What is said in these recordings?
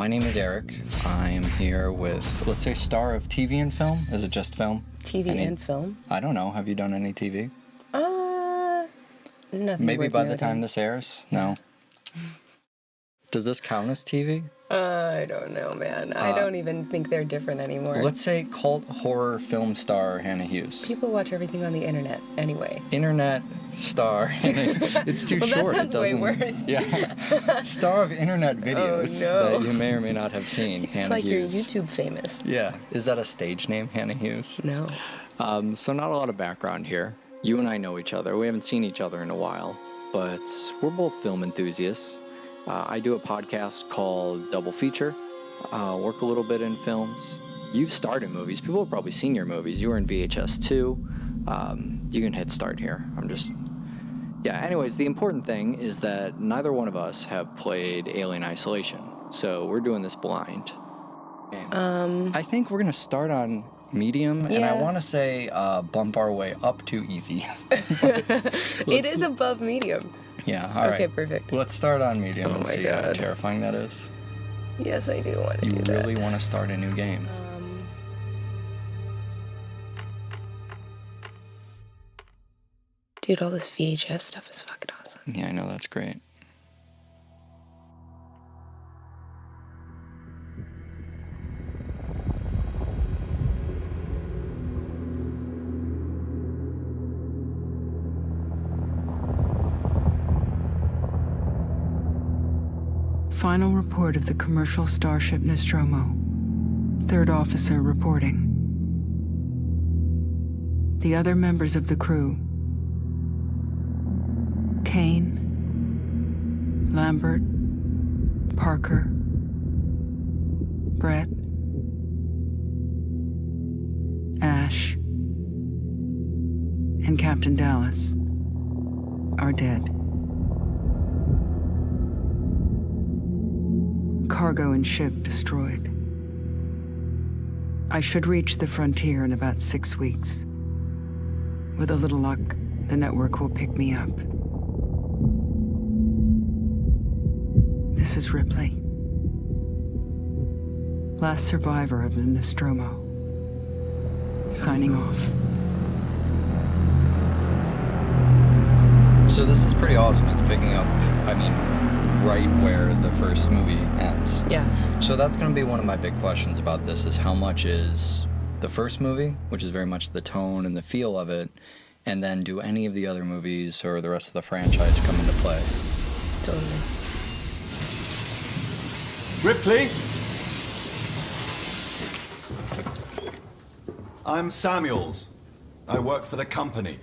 My name is Eric. I am here with, let's say, star of TV and film. Is it just film? TV and film? I don't know. Have you done any TV? Nothing. Maybe by the time this airs? No. Does this count as TV? I don't know, man. I don't even think they're different anymore. Let's say cult horror film star Hannah Hughes. People watch everything on the internet anyway. Internet star. It's too well, short. That sounds way worse. Yeah. Star of internet videos that you may or may not have seen. It's Hannah like Hughes. you're YouTube famous. Yeah. Is that a stage name, Hannah Hughes? No. So not a lot of background here. You and I know each other. We haven't seen each other in a while, but we're both film enthusiasts. I do a podcast called Double Feature. Work a little bit in films. You've starred in movies. People have probably seen your movies. You were in VHS2. You can hit start here. Anyways, the important thing is that neither one of us have played Alien Isolation, so we're doing this blind. I think we're going to start on medium, and I want to say bump our way up to easy. It is above medium. Yeah, all right. Okay, perfect. Let's start on medium and see how terrifying that is. Yes, I do want to do that. You really want to start a new game. Dude, all this VHS stuff is fucking awesome. Yeah, I know, that's great. Final report of the commercial starship Nostromo. Third officer reporting. The other members of the crew: Kane, Lambert, Parker, Brett, Ash, and Captain Dallas are dead. Cargo and ship destroyed. I should reach the frontier in about 6 weeks. With a little luck, the network will pick me up. This is Ripley. Last survivor of the Nostromo. Signing off. So this is pretty awesome. It's picking up, right where the first movie ends. Yeah. So that's going to be one of my big questions about this, is how much is the first movie, which is very much the tone and the feel of it, and then do any of the other movies or the rest of the franchise come into play? Totally. Ripley? I'm Samuels. I work for the company.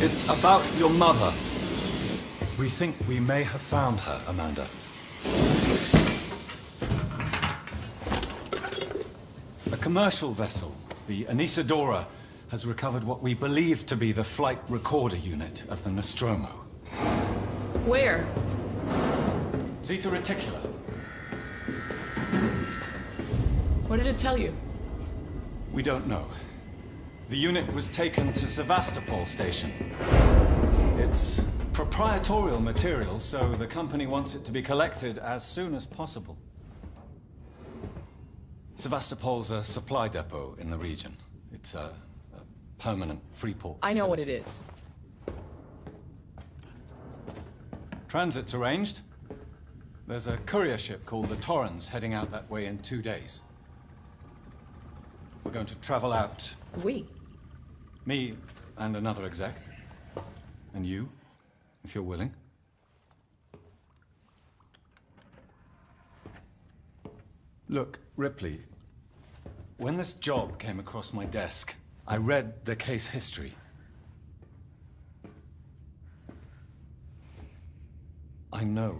It's about your mother. We think we may have found her, Amanda. A commercial vessel, the Anisadora, has recovered what we believe to be the flight recorder unit of the Nostromo. Where? Zeta Reticula. What did it tell you? We don't know. The unit was taken to Sevastopol station. It's proprietorial material, so the company wants it to be collected as soon as possible. Sevastopol's a supply depot in the region. It's a permanent free port facility. I know what it is. Transit's arranged. There's a courier ship called the Torrens heading out that way in 2 days. We're going to travel out. We? Me and another exec. And you, if you're willing. Look, Ripley, when this job came across my desk, I read the case history. I know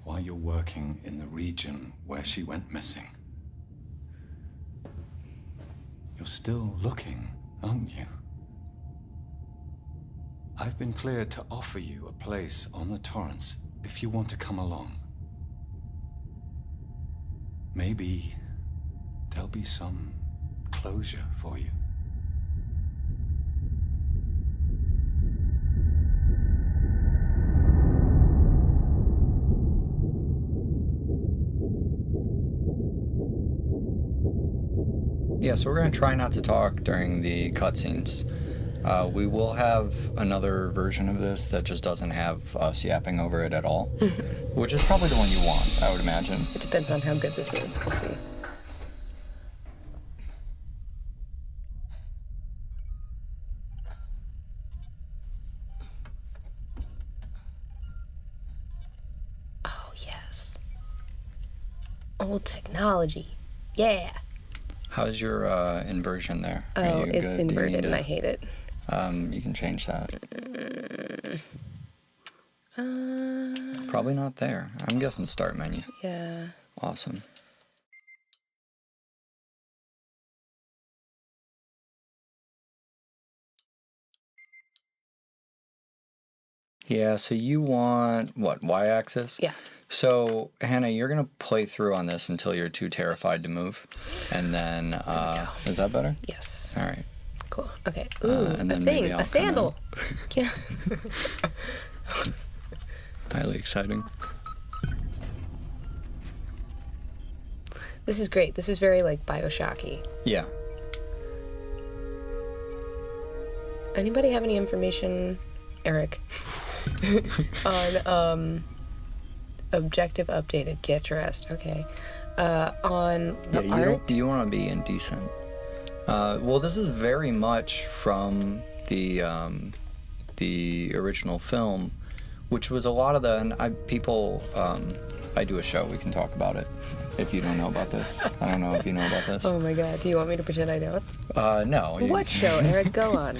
why you're working in the region where she went missing. You're still looking, aren't you? I've been cleared to offer you a place on the Torrens if you want to come along. Maybe there'll be some closure for you. Yeah, so we're going to try not to talk during the cutscenes. We will have another version of this that just doesn't have us yapping over it at all, which is probably the one you want, I would imagine. It depends on how good this is. We'll see. Oh, yes. Old technology. Yeah. How's your inversion there? Oh, it's inverted and I hate it. You can change that. Probably not there. I'm guessing start menu. Yeah. Awesome. Yeah, so you want, what, y-axis? Yeah. So, Hannah, you're going to play through on this until you're too terrified to move. And then, is that better? Yes. All right. Cool. Okay. Ooh, and a then thing. maybe I'll A sandal. Yeah. Highly exciting. This is great. This is very, like, Bioshocky. Yeah. Anybody have any information, Eric, on objective updated, get dressed, okay, on the art? Do you want to be indecent? Well, this is very much from the original film, which was a lot of the, and I do a show, we can talk about it if you don't know about this. I don't know if you know about this. Oh my god, do you want me to pretend I don't? No. What show, Eric? Go on.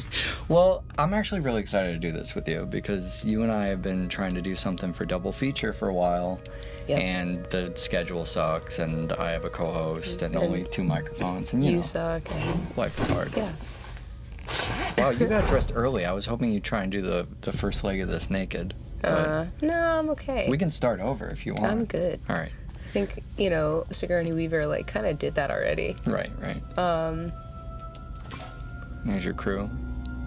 Well, I'm actually really excited to do this with you because you and I have been trying to do something for Double Feature for a while. Yep. And the schedule sucks, and I have a co-host and only 2 microphones, and you know, suck. And... life is hard. Yeah. Wow, you got dressed early. I was hoping you'd try and do the first leg of this naked. No, I'm okay. We can start over if you want. I'm good. All right. I think, Sigourney Weaver, like, kind of did that already. Right. There's your crew.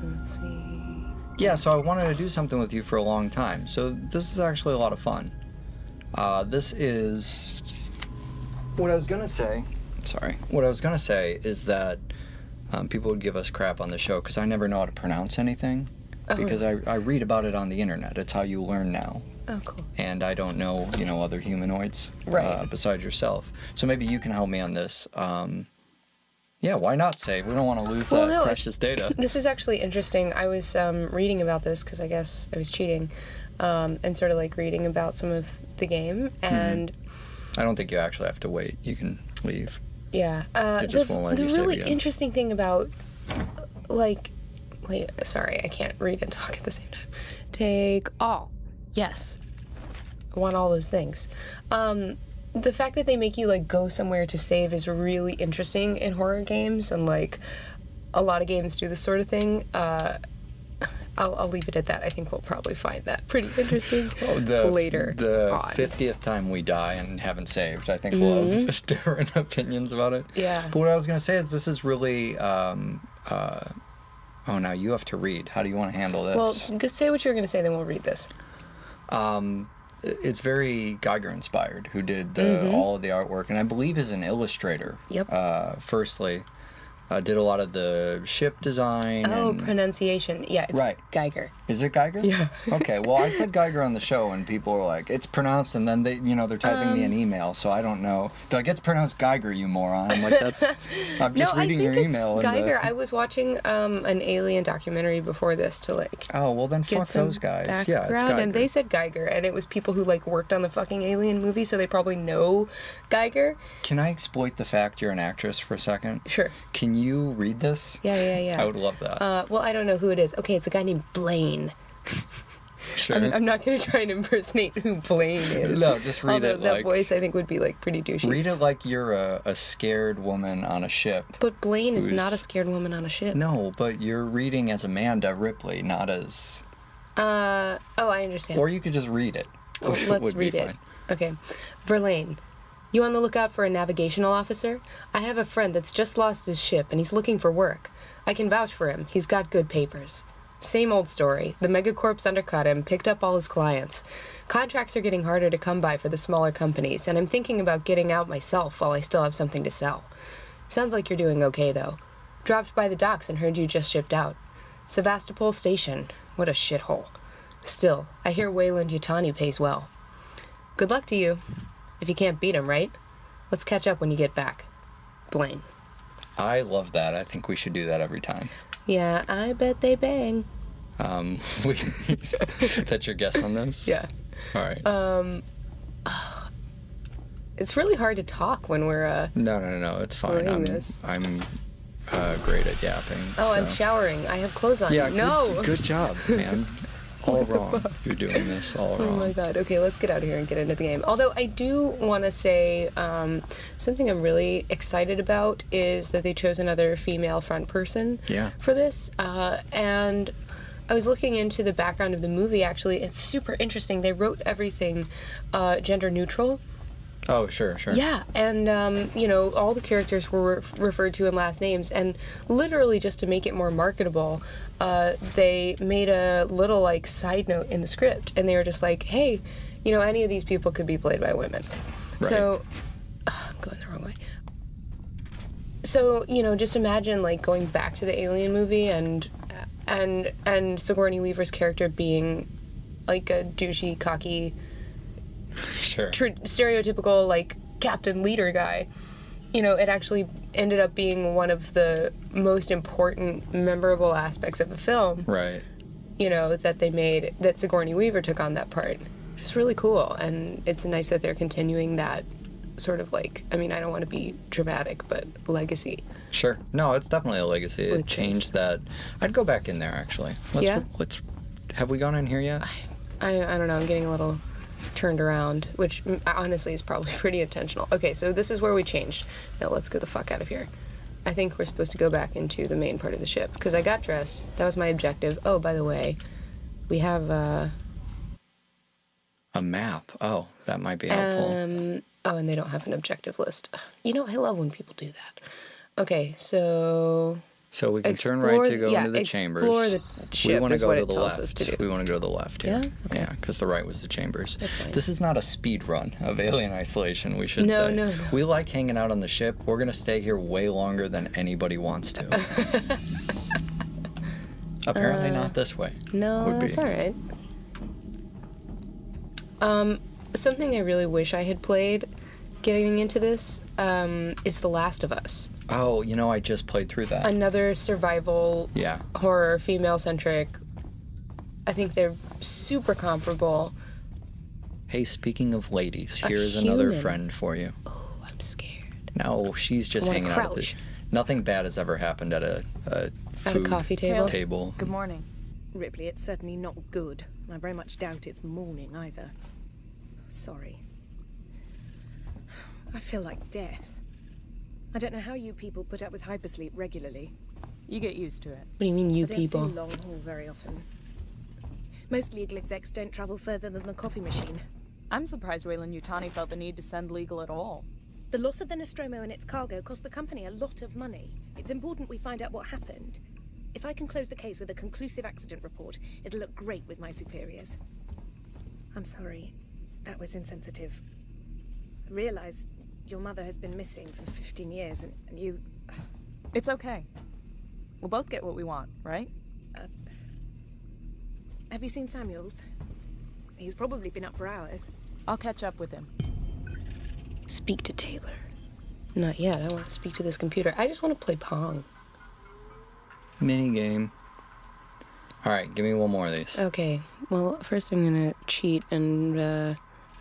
Let's see. Yeah, so I wanted to do something with you for a long time. So this is actually a lot of fun. This is... What I was going to say... Sorry. What I was going to say is that people would give us crap on the show because I never know how to pronounce anything. Because I read about it on the internet. It's how you learn now. Oh, cool. And I don't know, other humanoids besides yourself. So maybe you can help me on this. Yeah, why not save? We don't want to lose that precious data. This is actually interesting. I was reading about this because I guess I was cheating and sort of like reading about some of the game. And I don't think you actually have to wait. You can leave. Yeah. It just won't let you the save really again. interesting thing about, like... Wait, sorry, I can't read and talk at the same time. Take all. Yes. I want all those things. The fact that they make you, like, go somewhere to save is really interesting in horror games, and, like, a lot of games do this sort of thing. I'll leave it at that. I think we'll probably find that pretty interesting later The on. 50th time we die and haven't saved, I think we'll have different opinions about it. Yeah. But what I was going to say is this is really... Oh, now you have to read. How do you want to handle this? Well, just say what you're going to say, then we'll read this. It's very Geiger-inspired, who did all of the artwork, and I believe is an illustrator. Yep. Firstly, did a lot of the ship design. Oh, and... pronunciation. Yeah, it's Geiger. Is it Geiger? Yeah. Okay, well, I said Geiger on the show, and people were like, it's pronounced, and then they, they're typing me an email, so I don't know. They're like, it's pronounced Geiger, you moron. I'm like, I'm just reading your email. It's Geiger. I was watching an alien documentary before this to, like... Oh, well, then fuck those guys. Yeah, it's Geiger. And they said Geiger, and it was people who, like, worked on the fucking Alien movie, so they probably know Geiger. Can I exploit the fact you're an actress for a second? Sure. Can you read this? Yeah. I would love that. Well, I don't know who it is. Okay, it's a guy named Blaine. Sure. I'm not going to try and impersonate who Blaine is. No, just read Although it that like... voice, I think, would be, like, pretty douchey. Read it like you're a scared woman on a ship. But Blaine is not a scared woman on a ship. No, but you're reading as Amanda Ripley, not as... Oh, I understand. Or you could just read it. Oh, let's read it. Okay. Verlaine. You on the lookout for a navigational officer? I have a friend that's just lost his ship, and he's looking for work. I can vouch for him. He's got good papers. Same old story. The megacorps undercut him, picked up all his clients. Contracts are getting harder to come by for the smaller companies, and I'm thinking about getting out myself while I still have something to sell. Sounds like you're doing okay, though. Dropped by the docks and heard you just shipped out. Sevastopol Station. What a shithole. Still, I hear Wayland Yutani pays well. Good luck to you. If you can't beat him, right? Let's catch up when you get back. Blaine. I love that. I think we should do that every time. Yeah, I bet they bang. That's your guess on this? Yeah. All right. It's really hard to talk when we're, No, it's fine. doing this. I'm great at yapping. Oh, so. I'm showering. I have clothes on. Yeah, No! Good job, man. All wrong. You're doing this all wrong. Oh my god. Okay, let's get out of here and get into the game. Although I do want to say something I'm really excited about is that they chose another female front person for this. And I was looking into the background of the movie, actually. It's super interesting. They wrote everything gender neutral. Oh, sure. Yeah, and, all the characters were referred to in last names, and literally just to make it more marketable, they made a little, side note in the script, and they were just like, hey, any of these people could be played by women. Right. So, I'm going the wrong way. So, just imagine, going back to the Alien movie and Sigourney Weaver's character being, a douchey, cocky... Sure. Stereotypical captain leader guy. It actually ended up being one of the most important, memorable aspects of the film. Right. That they made, that Sigourney Weaver took on that part. Just really cool, and it's nice that they're continuing that sort of I don't want to be dramatic, but legacy. Sure. No, it's definitely a legacy. It With changed this. that. I'd go back in there actually. Let's. Have we gone in here yet? I don't know. I'm getting a little turned around, which honestly is probably pretty intentional. Okay, so this is where we changed. Now let's get the fuck out of here. I think we're supposed to go back into the main part of the ship, because I got dressed. That was my objective. Oh, by the way, we have a map. Oh, that might be helpful. Oh, and they don't have an objective list. I love when people do that. Okay, so we can turn right to go into the chambers. Explore the ship is what it tells left. us to do. We want to go to the left here. Yeah? Okay. Yeah, because the right was the chambers. That's fine. This is not a speed run of Alien Isolation, we should say. No. We like hanging out on the ship. We're going to stay here way longer than anybody wants to. Apparently not this way. No, that's all right. Something I really wish I had played getting into this is The Last of Us. Oh, I just played through that. Another survival horror, female-centric. I think they're super comparable. Hey, speaking of ladies, here's another friend for you. Oh, I'm scared. No, she's just hanging out at the... Nothing bad has ever happened at a food coffee table. Good morning. Ripley, it's certainly not good. I very much doubt it's morning either. Sorry. I feel like death. I don't know how you people put up with hypersleep regularly. You get used to it. What do you mean, you people? I don't do long haul very often. Most legal execs don't travel further than the coffee machine. I'm surprised Wayland Yutani felt the need to send legal at all. The loss of the Nostromo and its cargo cost the company a lot of money. It's important we find out what happened. If I can close the case with a conclusive accident report, it'll look great with my superiors. I'm sorry. That was insensitive. I realize your mother has been missing for 15 years, and you... It's okay. We'll both get what we want, right? Have you seen Samuels? He's probably been up for hours. I'll catch up with him. Speak to Taylor. Not yet. I want to speak to this computer. I just want to play Pong. Mini game. All right, give me one more of these. Okay. Well, first I'm going to cheat and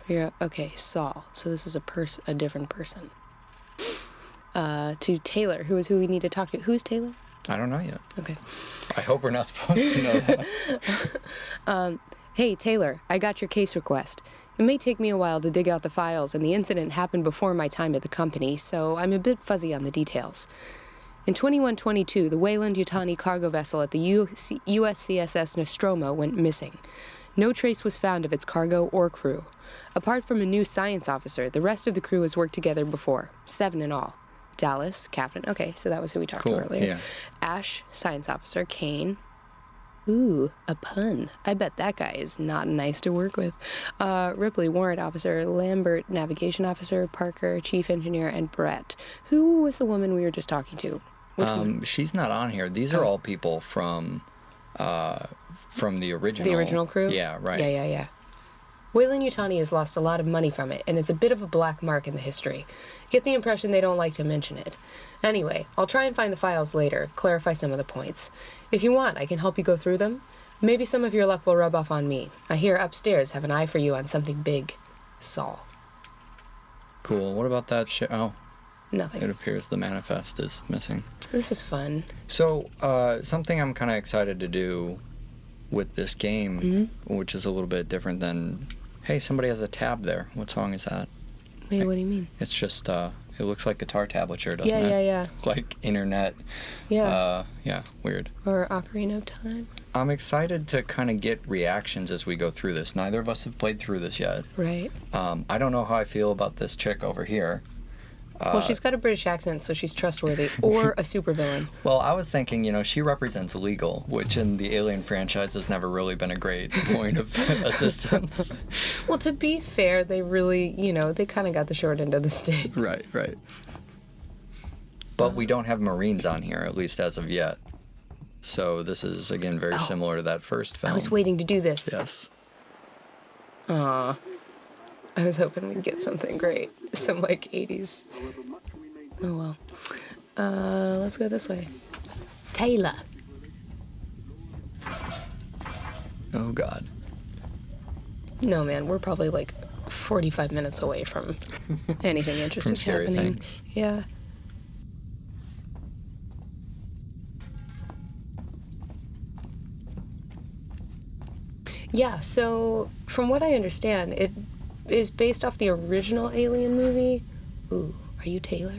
figure out... Okay, Saul. So this is a different person. To Taylor, who is who we need to talk to. Who's Taylor? I don't know yet. Okay. I hope we're not supposed to know that. Hey, Taylor, I got your case request. It may take me a while to dig out the files, and the incident happened before my time at the company, so I'm a bit fuzzy on the details. In 2122, the Wayland Yutani cargo vessel at the USCSS Nostromo went missing. No trace was found of its cargo or crew. Apart from a new science officer, the rest of the crew has worked together before, 7 in all. Dallas, captain. Okay, so that was who we talked to earlier. Yeah. Ash, science officer. Kane, Ooh, a pun. I bet that guy is not nice to work with. Ripley, warrant officer. Lambert, navigation officer. Parker, chief engineer. And Brett. Who was the woman we were just talking to? Which one? She's not on here. These are all people from the original. The original crew? Yeah, right. Yeah. Weyland-Yutani has lost a lot of money from it, and it's a bit of a black mark in the history. Get the impression they don't like to mention it. Anyway, I'll try and find the files later, clarify some of the points. If you want, I can help you go through them. Maybe some of your luck will rub off on me. I hear upstairs have an eye for you on something big. Saul. Cool. What about that shit? Oh, Nothing. it appears the manifest is missing. This is fun. So, something I'm kind of excited to do with this game, which is a little bit different than, hey, somebody has a tab there. What song is that? Wait, what do you mean? It's just, it looks like guitar tablature, doesn't it? Yeah. Like internet. Yeah. Yeah, weird. Or Ocarina of Time. I'm excited to kind of get reactions as we go through this. Neither of us have played through this yet. Right. I don't know how I feel about this chick over here. Well, she's got a British accent, so she's trustworthy. Or a supervillain. Well, I was thinking, she represents legal, which in the Alien franchise has never really been a great point of assistance. Well, to be fair, they really, they kind of got the short end of the stick. Right. But we don't have Marines on here, at least as of yet. So this is, again, very similar to that first film. I was waiting to do this. Yes. Aw. I was hoping we'd get something great. Some, 80s. Oh, well. Let's go this way. Taylor. Oh, God. No, man, we're probably, 45 minutes away from anything interesting From scary happening. things. Yeah. Yeah, so from what I understand, it is based off the original Alien movie. Ooh, are you Taylor?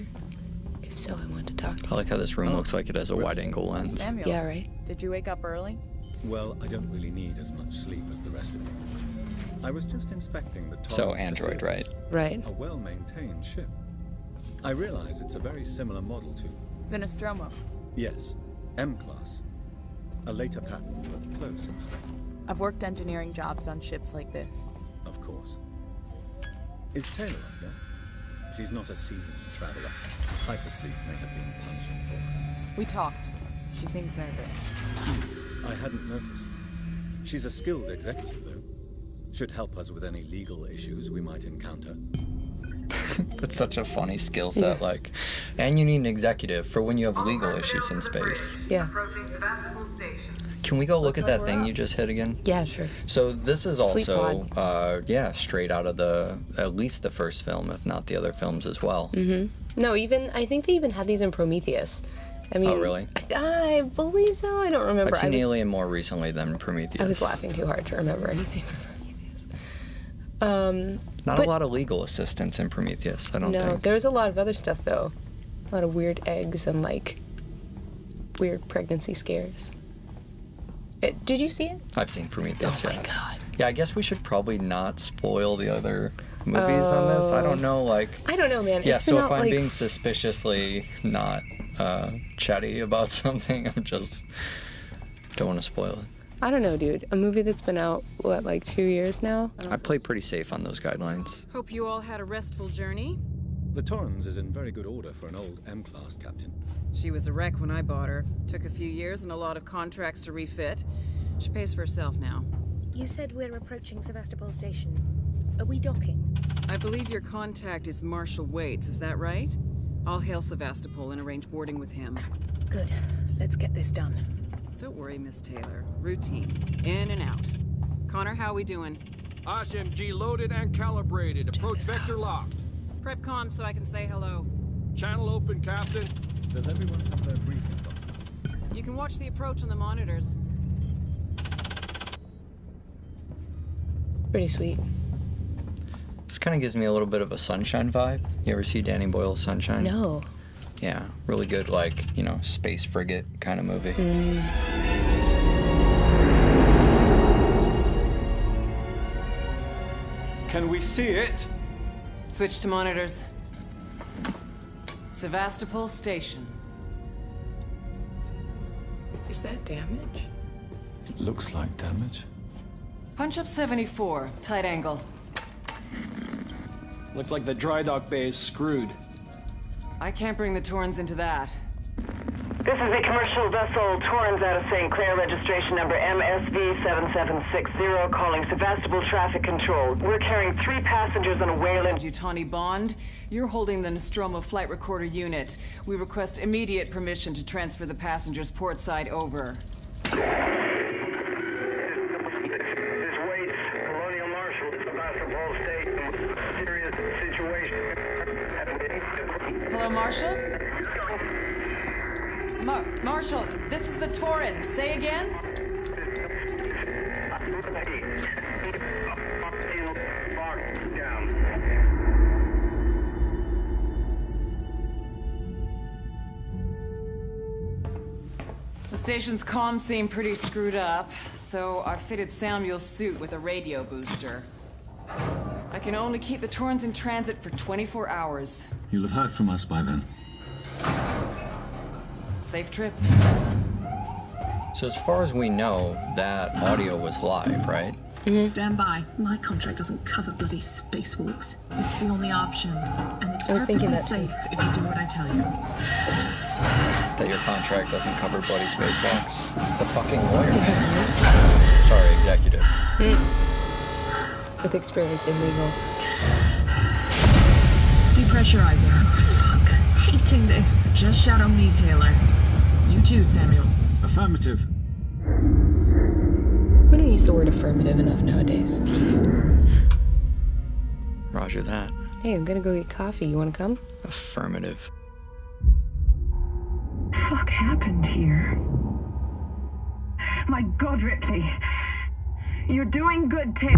If so, I want to talk to I you. like how this room looks like it has a wide-angle lens. Samuels. Yeah, right. Did you wake up early? Well, I don't really need as much sleep as the rest of you. I was just inspecting the Torrance So, Android, right? facilities. Right. A well-maintained ship. I realize it's a very similar model to, The Nostromo. yes, M-Class. A later pattern, but close in spec, I've worked engineering jobs on ships like this. of course. Is Taylor up there? She's not a seasoned traveler. Hypersleep may have been punishing for her. We talked. She seems nervous. I hadn't noticed. She's a skilled executive, though. Should help us with any legal issues we might encounter. That's such a funny skill set, and you need an executive for when you have legal issues in space. Yeah. Can we go look at that thing you just hit again? Yeah, sure. So this is Sleep also, straight out of at least the first film, if not the other films as well. No, I think they even had these in Prometheus. I mean, Oh, really? I believe so. I don't remember. I've seen Alien more recently than Prometheus. I was laughing too hard to remember anything from Prometheus. Not but- a lot of legal assistance in Prometheus, I don't No, think. there's a lot of other stuff though. A lot of weird eggs and weird pregnancy scares. Did you see it? I've seen Prometheus, Oh yeah. my god. Yeah, I guess we should probably not spoil the other movies on this. I don't know, I don't know, man. Yeah, It's been so out if I'm being suspiciously not chatty about something, I'm just don't want to spoil it. I don't know, dude. A movie that's been out, 2 years now? I play pretty safe on those guidelines. Hope you all had a restful journey. The Torrens is in very good order for an old M-Class captain. She was a wreck when I bought her. Took a few years and a lot of contracts to refit. She pays for herself now. You said we're approaching Sevastopol Station. Are we docking? I believe your contact is Marshal Waits, is that right? I'll hail Sevastopol and arrange boarding with him. Good. Let's get this done. Don't worry, Miss Taylor. Routine. In and out. Connor, how we doing? SMG loaded and calibrated. Approach vector locked. Prep comm so I can say hello. Channel open, Captain. Does everyone have their briefing documents? You can watch the approach on the monitors. Pretty sweet. This kind of gives me a little bit of a Sunshine vibe. You ever see Danny Boyle's Sunshine? No. Yeah, really good, space frigate kind of movie. Can we see it? Switch to monitors. Sevastopol Station. Is that damage? Looks like damage. Punch up 74, tight angle. Looks like the dry dock bay is screwed. I can't bring the Torrens into that. This is the commercial vessel Torrens out of St. Clair, registration number MSV7760, calling Sevastopol Traffic Control. We're carrying 3 passengers on a Wayland. Utani Bond, you're holding the Nostromo flight recorder unit. We request immediate permission to transfer the passengers port side over. This Waits, Colonial Marshal, Sevastopol State, serious situation. Hello, Marshal? Marshal, this is the Torrens. Say again? The station's comms seem pretty screwed up, so I fitted Samuel's suit with a radio booster. I can only keep the Torrens in transit for 24 hours. You'll have heard from us by then. Safe trip. So as far as we know, that audio was live, right? Stand by. My contract doesn't cover bloody spacewalks. It's the only option. And it's I was thinking perfectly that safe if you do what I tell you. That your contract doesn't cover bloody spacewalks? The fucking lawyer. Sorry, executive. With experience in legal. Depressurizing. Fuck. Hating this. Just shout on me, Taylor. You too, Samuels. Affirmative. We don't use the word affirmative enough nowadays. Roger that. Hey, I'm gonna go get coffee. You wanna come? Affirmative. Fuck happened here? My God, Ripley. You're doing good, Taylor.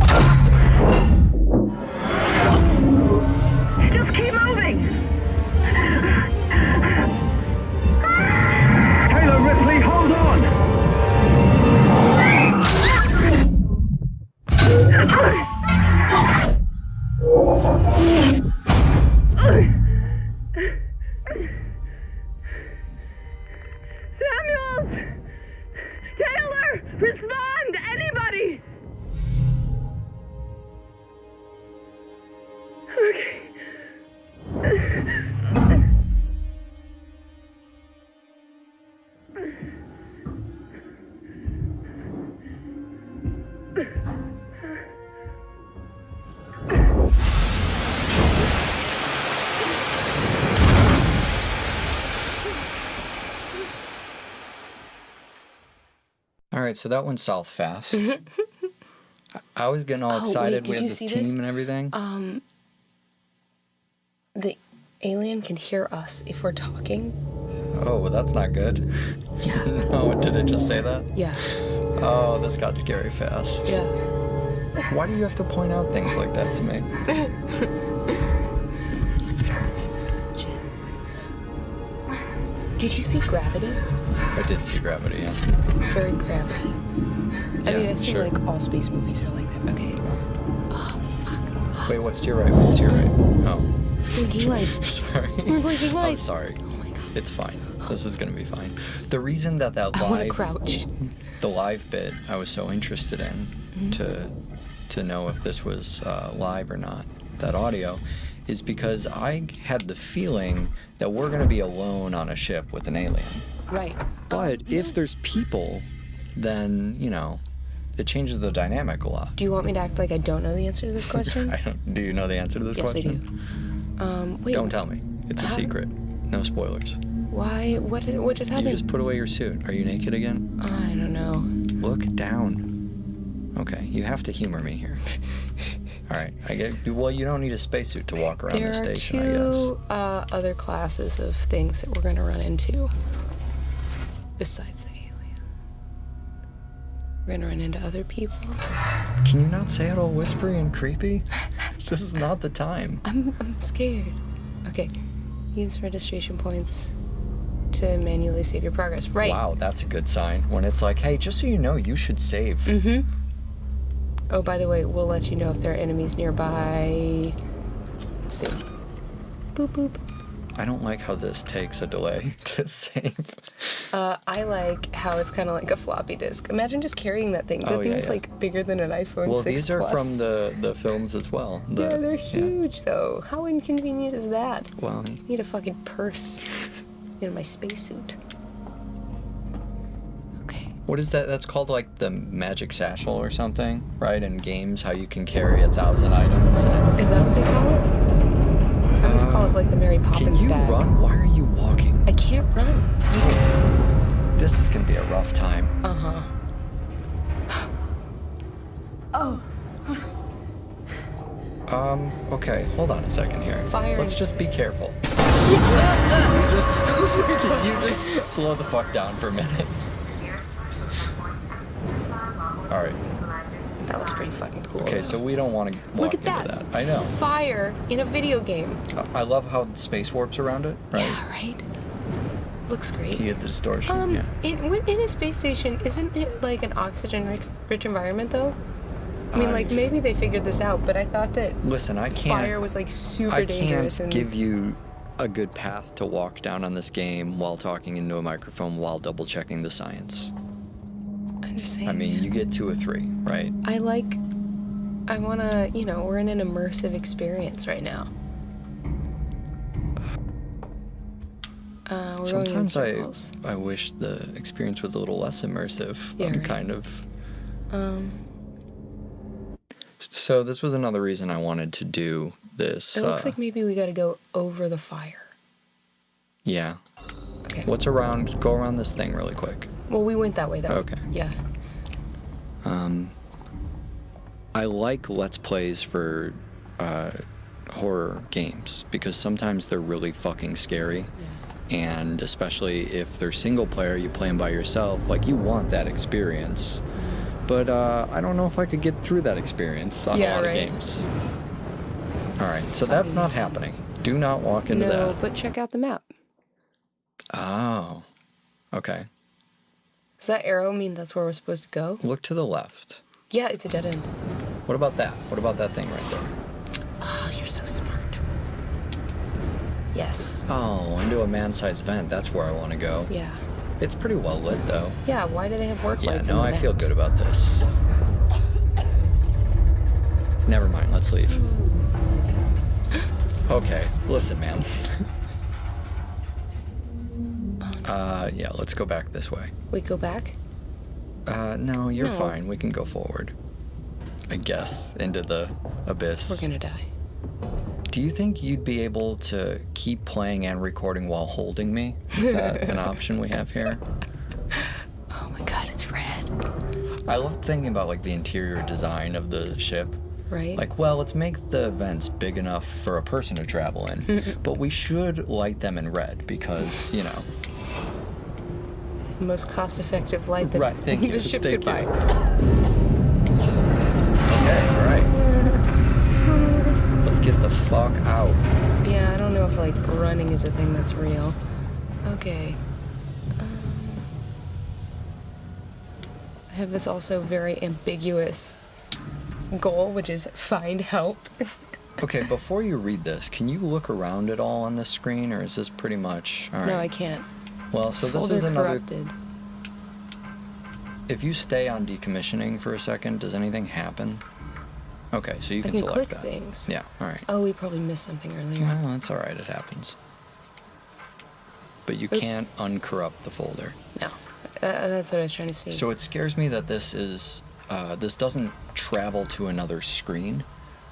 Just keep moving! Taylor Ripley, hold on! Samuels! Taylor! Respond! Anybody! Okay. All right, so that went south fast. I was getting all excited. Wait, We had this team and everything. The alien can hear us if we're talking. Oh, well, that's not good. Yeah. No, did it just say that? Yeah. Oh, this got scary fast. Yeah. Why do you have to point out things like that to me? Did you see Gravity? I did see Gravity, yeah. Very Gravity. I mean, I assume sure. like all space movies are like that. Okay. Oh, fuck. Wait, what's to your right? What's to your right? Oh. Blinking lights. Sorry. We're blinking I'm lights. sorry. Oh my God. It's fine. This is gonna be fine. The reason that I want to live, crouch. the live bit, I was so interested in to know if this was live or not, that audio, is because I had the feeling that we're gonna be alone on a ship with an alien. Right. But if there's people, then, you know, it changes the dynamic a lot. Do you want me to act like I don't know the answer to this question? I don't. Do you know the answer to this Yes, question? I do. Wait. Don't tell me. It's a secret. No spoilers. Why? What just happened? You just put away your suit. Are you naked again? I don't know. Look down. Okay, you have to humor me here. All right, I get. Well, you don't need a spacesuit to walk around the station, I guess. There are two other classes of things that we're going to run into besides the alien. We're going to run into other people. Can you not say it all whispery and creepy? This is not the time. I'm scared. Okay, use registration points to manually save your progress. Right. Wow, that's a good sign. When it's like, hey, just so you know, you should save. Mm-hmm. Oh, by the way, we'll let you know if there are enemies nearby soon. Boop, boop. I don't like how this takes a delay to save. I like how it's kind of like a floppy disk. Imagine just carrying that thing. That thing's like bigger than an iPhone 6 Plus. Well, these are from the films as well. Yeah, they're huge though. How inconvenient is that? Well, I need a fucking purse in my spacesuit. Okay. What is that? That's called like the magic satchel or something, right? In games, how you can carry 1,000 items. Is that what they call it? I always call it like the Mary Poppins bag. Can you run? Why are you walking? I can't run. You can. This is gonna be a rough time. Uh-huh. Oh. Okay, hold on a second here. Fire. Let's just be careful. you just slow the fuck down for a minute. Alright. That looks pretty fucking cool. Okay, so we don't want to walk into that. I know. Fire in a video game. I love how the space warps around it, right? Yeah, right? Looks great. You get the distortion, yeah. In a space station, isn't it like an oxygen-rich environment, though? I mean, like, maybe they figured this out, but I thought that fire was, like, super dangerous. I can't give you a good path to walk down on this game while talking into a microphone while double-checking the science. I'm just saying. I mean, you get 2 or 3, right? I want to, you know, we're in an immersive experience right now. We're Sometimes going in circles. I wish the experience was a little less immersive. Yeah, I'm right. kind of... So this was another reason I wanted to do this. It looks like maybe we got to go over the fire. Yeah. Okay. What's around? Go around this thing really quick. Well, we went that way, though. Okay. Yeah. I like Let's Plays for horror games because sometimes they're really fucking scary. Yeah. And especially if they're single player, you play them by yourself, like you want that experience. But I don't know if I could get through that experience on a lot of games. All right, so that's not happening. Do not walk into that. No, but check out the map. Oh, okay. Does that arrow mean that's where we're supposed to go? Look to the left. Yeah, it's a dead end. What about that? What about that thing right there? Oh, you're so smart. Yes. Oh, into a man-sized vent. That's where I want to go. Yeah. It's pretty well lit, though. Yeah, why do they have work lights in in the the I feel good about this. Never mind, let's leave. Okay, listen, man. Yeah, let's go back this way. Wait, go back? No, you're fine. We can go forward. I guess, into the abyss. We're gonna die. Do you think you'd be able to keep playing and recording while holding me? Is that an option we have here? Oh my god, it's red. I love thinking about like the interior design of the ship. Right. Like, well, let's make the vents big enough for a person to travel in, but we should light them in red because, you know. It's the most cost-effective light that the ship could buy. Okay, all right. Let's get the fuck out. Yeah, I don't know if like running is a thing that's real. Okay. I have this also very ambiguous goal, which is find help. Okay, before you read this, can you look around at all on this screen, or is this pretty much... All right. No, I can't. Well, so this Folder is another... corrupted. If you stay on decommissioning for a second, does anything happen? Okay, so you can select click that. things. Yeah, all right. Oh, we probably missed something earlier. Well, that's all right. It happens. But you can't uncorrupt the folder. No, that's what I was trying to see. So it scares me that this is this doesn't travel to another screen.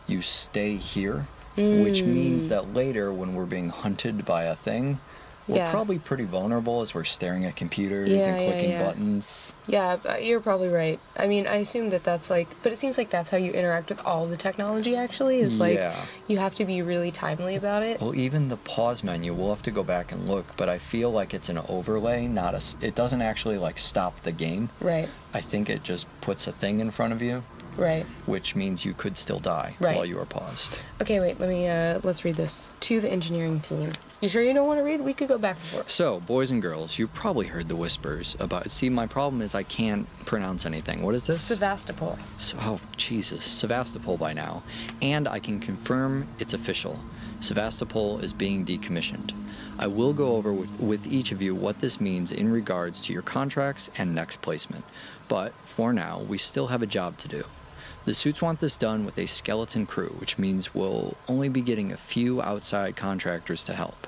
You stay here, which means that later, when we're being hunted by a thing, we're probably pretty vulnerable as we're staring at computers and clicking buttons. Yeah, you're probably right. I mean, I assume that that's like, but it seems like that's how you interact with all the technology, actually, is like, you have to be really timely about it. Well, even the pause menu, we'll have to go back and look, but I feel like it's an overlay, not a, it doesn't actually like stop the game. Right. I think it just puts a thing in front of you. Right. Which means you could still die while you are paused. Okay, wait, let's read this. To the engineering team. You sure you don't want to read? We could go back and forth. So, boys and girls, you've probably heard the whispers about... See, my problem is I can't pronounce anything. What is this? Sevastopol. Oh, Jesus. Sevastopol by now. And I can confirm it's official. Sevastopol is being decommissioned. I will go over with each of you what this means in regards to your contracts and next placement. But for now, we still have a job to do. The suits want this done with a skeleton crew, which means we'll only be getting a few outside contractors to help.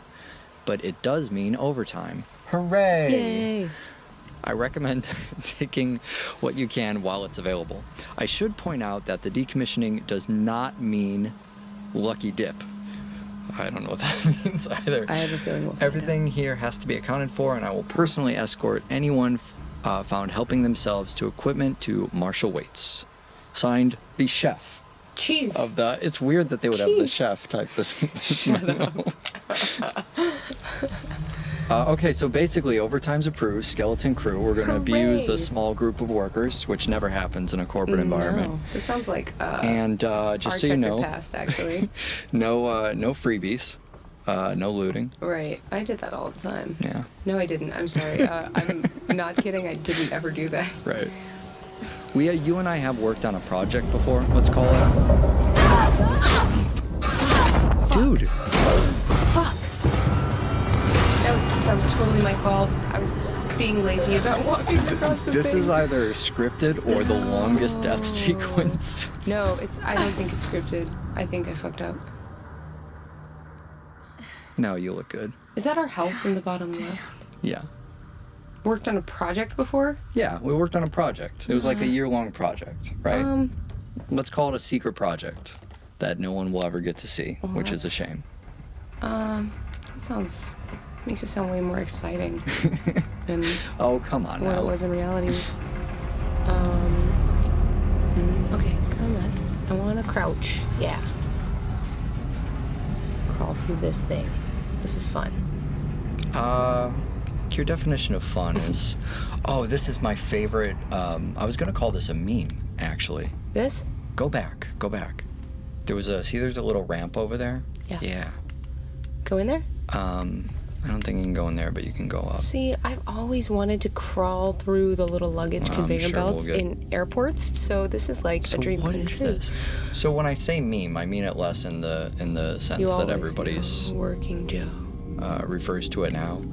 But it does mean overtime. Hooray! Yay! I recommend taking what you can while it's available. I should point out that the decommissioning does not mean lucky dip. I don't know what that means either. I have a feeling we'll Everything here has to be accounted for, and I will personally escort anyone found helping themselves to equipment to Marshall Waits. Signed, the chef. Chief. Of the. It's weird that they would have the chef type this. Okay, so basically, overtime's approved. Skeleton crew. We're going to abuse a small group of workers, which never happens in a corporate environment. This sounds like. And just so you know, past, actually. no freebies, no looting. Right, I did that all the time. Yeah. No, I didn't. I'm sorry. I'm not kidding. I didn't ever do that. Right. You and I have worked on a project before. Let's call it. Dude. Fuck. That was totally my fault. I was being lazy about walking across the This thing. is either scripted or the longest death sequence. No, I don't think it's scripted. I think I fucked up. No, you look good. Is that our health in the bottom left? Yeah. Worked on a project before? Yeah, we worked on a project. It was like a year-long project, right? Let's call it a secret project that no one will ever get to see, which is a shame. That makes it sound way more exciting than oh, come on what now. it was in reality. Okay, come on. I want to crouch. Yeah. Crawl through this thing. This is fun. Your definition of fun is... Oh, this is my favorite. I was going to call this a meme, actually. This? Go back. There's a little ramp over there. Yeah. Yeah. Go in there? I don't think you can go in there, but you can go up. See, I've always wanted to crawl through the little luggage conveyor belts in airports, so this is like a dream come true. What is this? So when I say meme, I mean it less in the sense that everybody's working Joe refers to it now,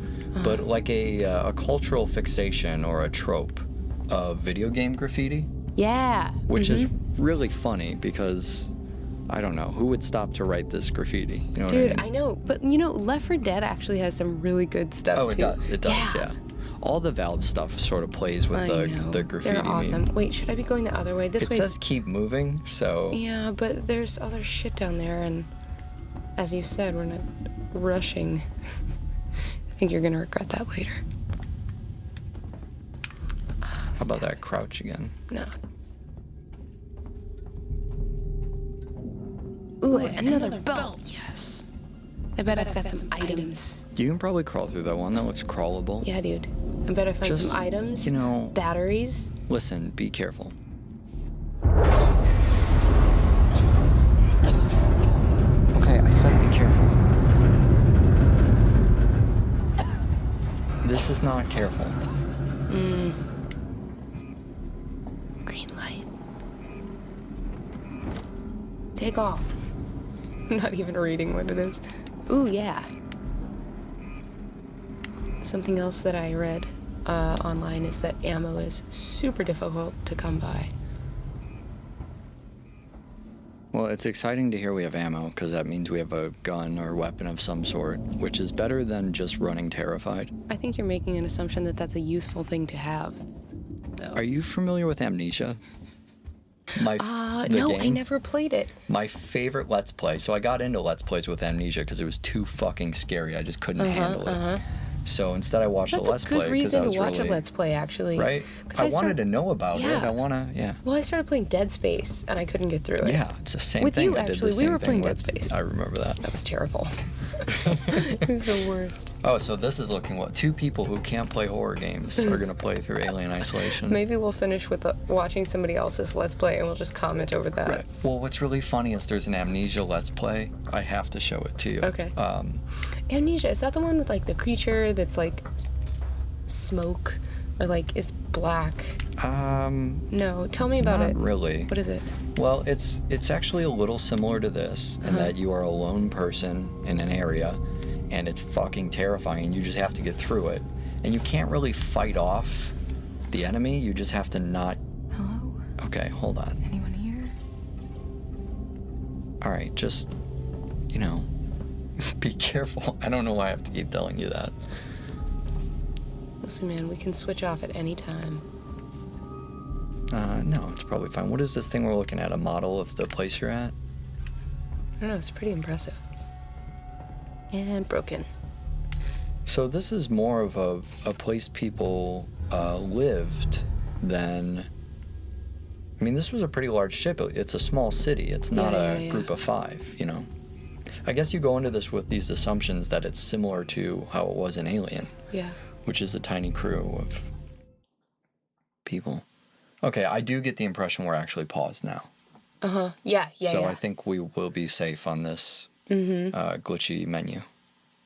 but like a cultural fixation or a trope of video game graffiti. Yeah. Which is really funny because I don't know who would stop to write this graffiti. You know Dude, what I mean? I know, but Left 4 Dead actually has some really good stuff too. Oh, it does, yeah. All the Valve stuff sort of plays with the graffiti. They're awesome. meme. Wait, should I be going the other way? This way. It says keep moving, so. Yeah, but there's other shit down there, and as you said, we're not rushing. I think you're gonna regret that later. How about that crouch again? No. Ooh, another belt. Yes. I bet I've got some items. You can probably crawl through that one. That looks crawlable. Yeah, dude. I bet I find some items. Batteries. Listen, be careful. Okay, I said be careful. This is not careful. Green light. Take off. I'm not even reading what it is. Ooh, yeah. Something else that I read online is that ammo is super difficult to come by. Well, it's exciting to hear we have ammo, because that means we have a gun or weapon of some sort, which is better than just running terrified. I think you're making an assumption that that's a useful thing to have. Are you familiar with Amnesia? No, game? I never played it. My favorite Let's Play. So I got into Let's Plays with Amnesia because it was too fucking scary. I just couldn't handle it. So instead I watched a Let's Play. That's a good reason to watch a Let's Play, actually. Right? I wanted to know about it. I want to, Well, I started playing Dead Space, and I couldn't get through it. Yeah, it's the same with thing. With you, actually. We were playing Dead Space. I remember that. That was terrible. It was the worst. Oh, so this is looking what? Two people who can't play horror games are going to play through Alien Isolation. Maybe we'll finish with watching somebody else's Let's Play, and we'll just comment over that. Right. Well, what's really funny is there's an Amnesia Let's Play. I have to show it to you. Okay. Amnesia, is that the one with, like, the creature that's, like, smoke? Or, like, is black? No, tell me about it. Not really. What is it? Well, it's actually a little similar to this in that you are a lone person in an area, and it's fucking terrifying. You just have to get through it, and you can't really fight off the enemy. You just have to not. Hello? Okay, hold on. Anyone here? All right, just, you know, be careful. I don't know why I have to keep telling you that. Listen, man, we can switch off at any time. No, it's probably fine. What is this thing we're looking at? A model of the place you're at? I don't know, it's pretty impressive. And broken. So this is more of a place people lived than... I mean, this was a pretty large ship. It's a small city. It's not a group of 5, you know? I guess you go into this with these assumptions that it's similar to how it was in Alien. Yeah. Which is a tiny crew of people. Okay, I do get the impression we're actually paused now. Uh-huh. Yeah. So I think we will be safe on this glitchy menu.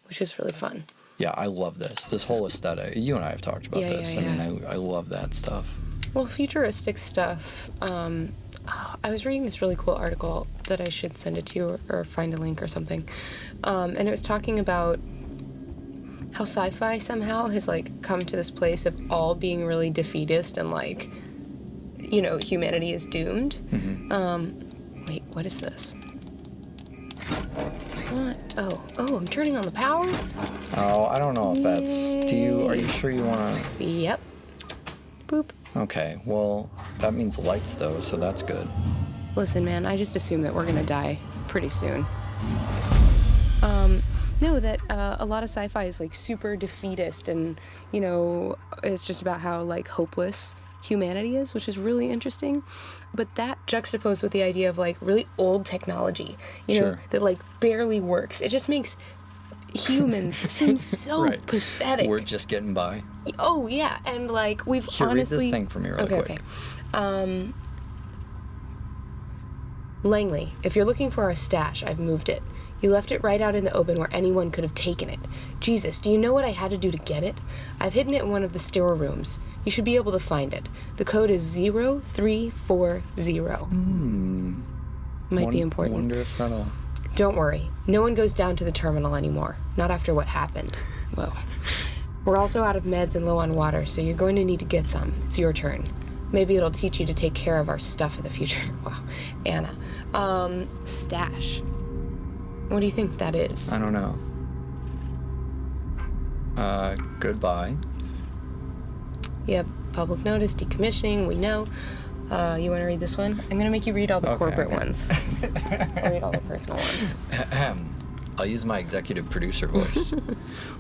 Which is really fun. Yeah, I love this. This whole aesthetic. You and I have talked about this. I mean, I love that stuff. Well, futuristic stuff. I was reading this really cool article that I should send it to you or find a link or something. And it was talking about how sci-fi somehow has, like, come to this place of all being really defeatist and, like, you know, humanity is doomed. Wait, what is this? What? Oh, I'm turning on the power? Oh, I don't know if that's... Are you sure you want to... Yep. Boop. Okay, well, that means lights, though, so that's good. Listen, man, I just assume that we're gonna die pretty soon. No, that a lot of sci-fi is, like, super defeatist and, you know, it's just about how, like, hopeless humanity is, which is really interesting. But that juxtaposed with the idea of, like, really old technology, you know, that, like, barely works. It just makes humans seem so pathetic. We're just getting by. Oh, yeah, and, like, we've honestly... read this thing for me really quick. Okay. Langley, if you're looking for our stash, I've moved it. You left it right out in the open where anyone could have taken it. Jesus, do you know what I had to do to get it? I've hidden it in one of the storerooms. You should be able to find it. The code is 0340. Might be important. I wonder if that'll... Don't worry. No one goes down to the terminal anymore. Not after what happened. Whoa. We're also out of meds and low on water, so you're going to need to get some. It's your turn. Maybe it'll teach you to take care of our stuff in the future. Wow. Anna. Stash. What do you think that is? I don't know. Goodbye. Yep, public notice, decommissioning, we know. You want to read this one? I'm going to make you read all the corporate ones. I'll read all the personal ones. I'll use my executive producer voice.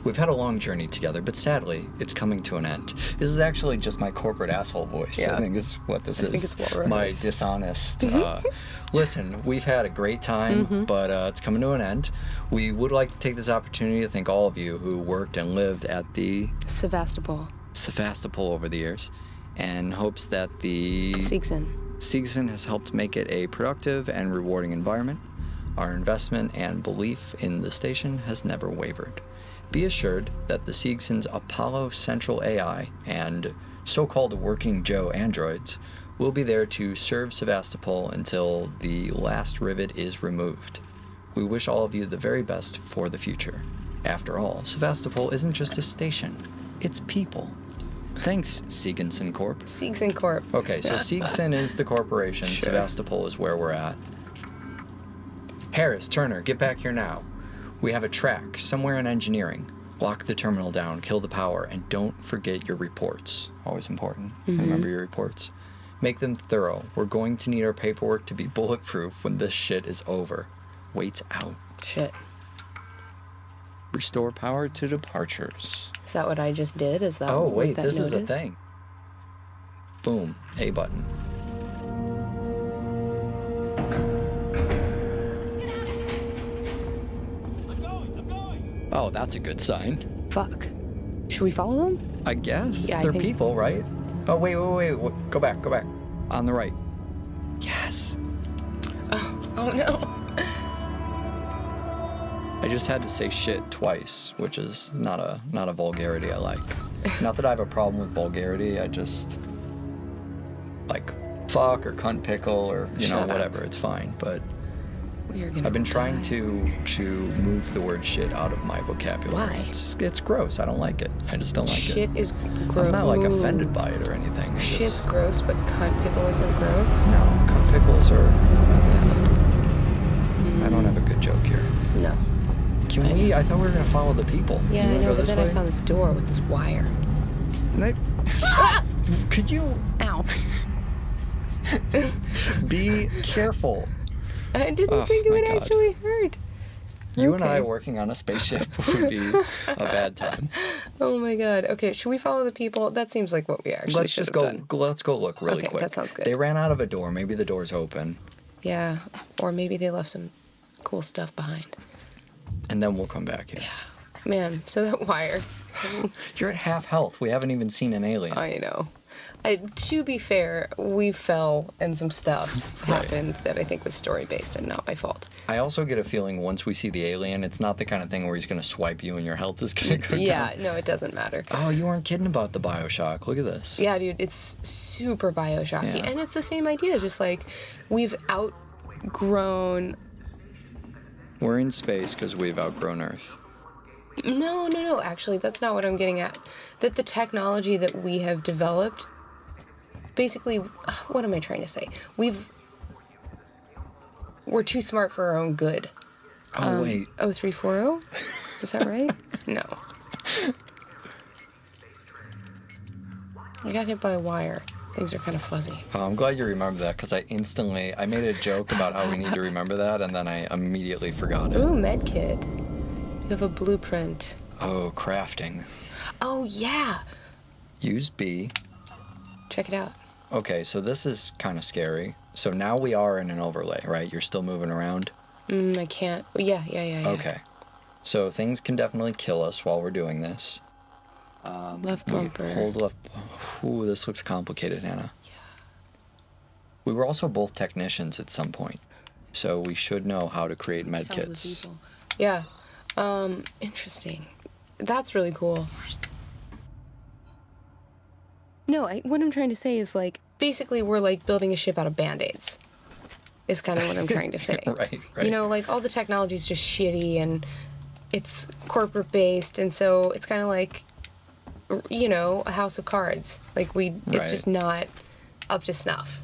We've had a long journey together, but sadly, it's coming to an end. This is actually just my corporate asshole voice. Yeah. I think is what this is. I think it's well rehearsed. My dishonest. Listen, we've had a great time, but it's coming to an end. We would like to take this opportunity to thank all of you who worked and lived at the Sevastopol over the years, and hopes that the Siegson has helped make it a productive and rewarding environment. Our investment and belief in the station has never wavered. Be assured that the Siegson's Apollo Central AI and so-called Working Joe androids will be there to serve Sevastopol until the last rivet is removed. We wish all of you the very best for the future. After all, Sevastopol isn't just a station, it's people. Thanks, Siegson Corp. Siegson Corp. Okay, so Siegson is the corporation, Sevastopol is where we're at. Harris, Turner, get back here now. We have a track somewhere in engineering. Lock the terminal down, kill the power, and don't forget your reports. Always important. Remember your reports. Make them thorough. We're going to need our paperwork to be bulletproof when this shit is over. Wait out. Shit. Restore power to departures. Is that what I just did? Is that oh, what wait, that this note is a thing. Boom. A button. Oh, that's a good sign. Fuck. Should we follow them? I guess. Yeah, They're people, right? Oh, wait. Go back. On the right. Yes. Oh no. I just had to say shit twice, which is not a vulgarity I like. Not that I have a problem with vulgarity, I just... like fuck or cunt pickle or, you know, Shut up. whatever. It's fine. But You're gonna I've been trying die. to move the word shit out of my vocabulary. Why? It's gross. I don't like it. I just don't like Shit it. is gross. I'm not like offended by it or anything. Shit's gross, but cunt pickle isn't gross? No, cunt pickles are... I don't have a good joke here. No. Can we? I thought we were gonna follow the people. Yeah, You I wanna know, go but this then I way? found this door with this wire. Could you Ow. be careful? I didn't think it my would God. actually hurt. You and I Okay. working on a spaceship would be a bad time. Oh my god. Okay, should we follow the people? That seems like what we actually Let's should just have go. done. Let's go look really Okay, quick. that sounds good. They ran out of a door. Maybe the door's open, Yeah, or maybe they left some cool stuff behind. and then we'll come back here. Man, so that wire. You're at half health. We haven't even seen an alien. I know. To be fair, we fell and some stuff happened that I think was story based and not my fault. I also get a feeling once we see the alien, it's not the kind of thing where he's gonna swipe you and your health is gonna go Yeah, down. no, it doesn't matter. Oh, you weren't kidding about the Bioshock. Look at this. Yeah, dude, it's super Bioshocky. Yeah. And it's the same idea, just like we've outgrown. We're in space because we've outgrown Earth. No, actually, that's not what I'm getting at. That the technology that we have developed, basically, what am I trying to say? We're too smart for our own good. Oh, wait. 0340? Is that right? No. I got hit by a wire. Things are kind of fuzzy. Oh, I'm glad you remember that because I made a joke about how we need to remember that and then I immediately forgot it. Ooh, medkit. You have a blueprint. Oh, crafting. Oh, yeah. Use B. Check it out. Okay, so this is kind of scary. So now we are in an overlay, right? You're still moving around? I can't. Yeah. Okay. So things can definitely kill us while we're doing this. Left bumper. Hold left. Ooh, this looks complicated, Hannah. Yeah. We were also both technicians at some point, so we should know how to create med Tell the kits. people. Yeah. Interesting. That's really cool. No, what I'm trying to say is, like, basically we're, like, building a ship out of Band-Aids. Is kind of what I'm trying to say. Right. You know, like, all the technology is just shitty, and it's corporate-based, and so it's kind of like, you know, a house of cards. Like, it's just not up to snuff.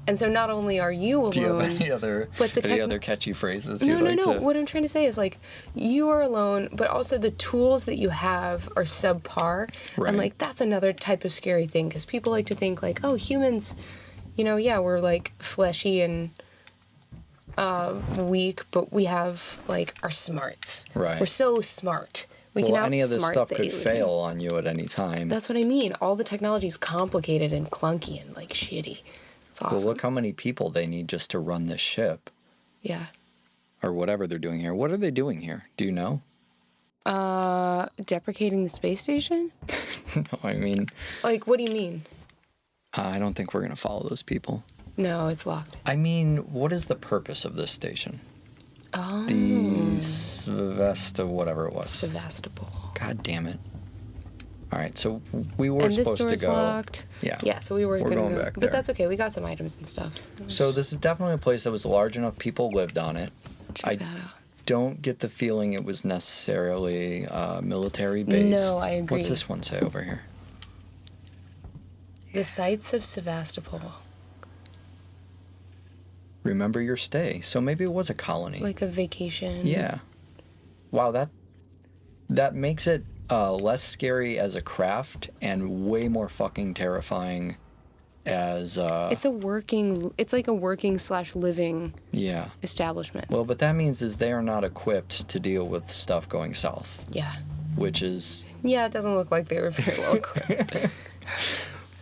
And so not only are you alone... Do you have any other, but the any other catchy phrases No. you'd like to... What I'm trying to say is, like, you are alone, but also the tools that you have are subpar. Right. And, like, that's another type of scary thing, because people like to think, like, oh, humans, you know, yeah, we're, like, fleshy and weak, but we have, like, our smarts. Right. We're so smart. We well, can outsmart any of this stuff the could alien. fail on you at any time. That's what I mean. All the technology is complicated and clunky and, like, shitty. It's awesome. Well, look how many people they need just to run this ship. Yeah. Or whatever they're doing here. What are they doing here? Do you know? Deprecating the space station? No, I mean... Like, what do you mean? I don't think we're going to follow those people. No, it's locked. I mean, what is the purpose of this station? Oh. The Sevesta, whatever it was. Sevastopol. God damn it. All right, so we were And this supposed to door's go. locked. Yeah. Yeah, so we were We're gonna going go. back there. But that's okay. We got some items and stuff. So this is definitely a place that was large enough people lived on it. Check that out. Don't get the feeling it was necessarily military based. No, I agree. What's this one say over here? The sights of Sevastopol. Remember your stay. So maybe it was a colony. Like a vacation. Yeah. Wow, that makes it less scary as a craft and way more fucking terrifying as It's like a working / living yeah. establishment. Well, but that means is they are not equipped to deal with stuff going south. Yeah. Which is Yeah, it doesn't look like they were very well equipped.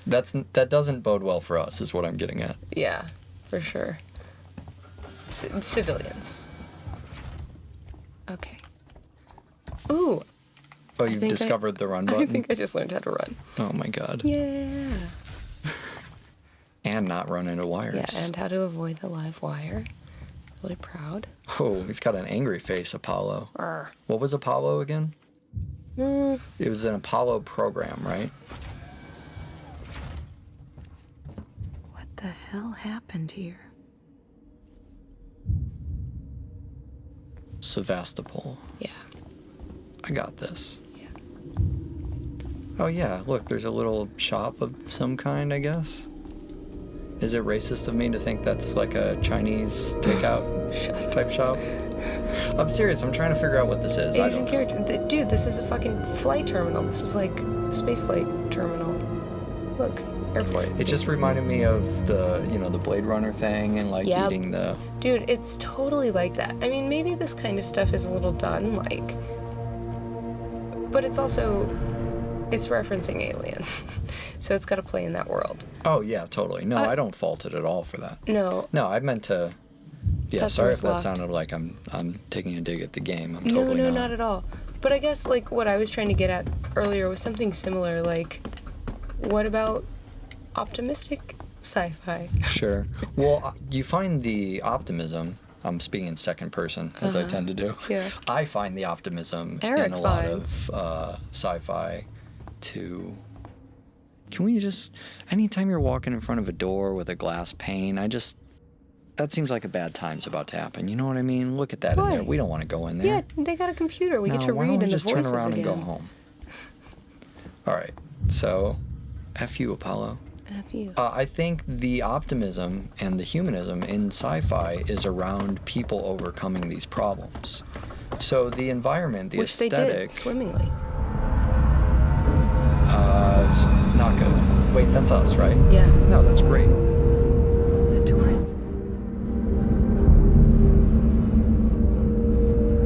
that doesn't bode well for us is what I'm getting at. Yeah, for sure. Civilians. Okay. Ooh. Oh, you've discovered the run I button? think I just learned how to run. Oh my god. Yeah. And not run into wires. Yeah, and how to avoid the live wire. Really proud. Oh, he's got an angry face, Apollo. Arr. What was Apollo again? Mm. It was an Apollo program, right? the hell happened here? Sevastopol. Yeah. I got this. Yeah. Oh yeah, look, there's a little shop of some kind, I guess. Is it racist of me to think that's like a Chinese takeout type shop? I'm serious, I'm trying to figure out what this is. Asian character. Dude, this is a fucking flight terminal. This is like a space flight terminal. Look, airport. It just reminded me of the, you know, the Blade Runner thing and like eating the... Dude, it's totally like that. I mean, maybe this kind of stuff is a little done, like... But it's also... It's referencing Alien. So it's got to play in that world. Oh, yeah, totally. No, I don't fault it at all for that. No. No, I meant to... Yeah, That's sorry if that locked. sounded like I'm taking a dig at the game. I'm No, totally no, not. not at all. But I guess, like, what I was trying to get at earlier was something similar, like, what about optimistic sci-fi? Sure. Well, you find the optimism... I'm speaking in second person, as I tend to do. Yeah. I find the optimism Eric in a lot finds. of sci-fi to... Can we just... Anytime you're walking in front of a door with a glass pane, that seems like a bad time's about to happen. You know what I mean? Look at that in there. We don't want to go in there. Yeah, they got a computer. We get to why read don't we in the just voices turn around again. and go home? All right. So, F you, Apollo. F you. I think the optimism and the humanism in sci-fi is around people overcoming these problems. So the environment, the Which aesthetic... they did swimmingly. It's not good. Wait, that's us, right? Yeah. No, that's great. The Torrens.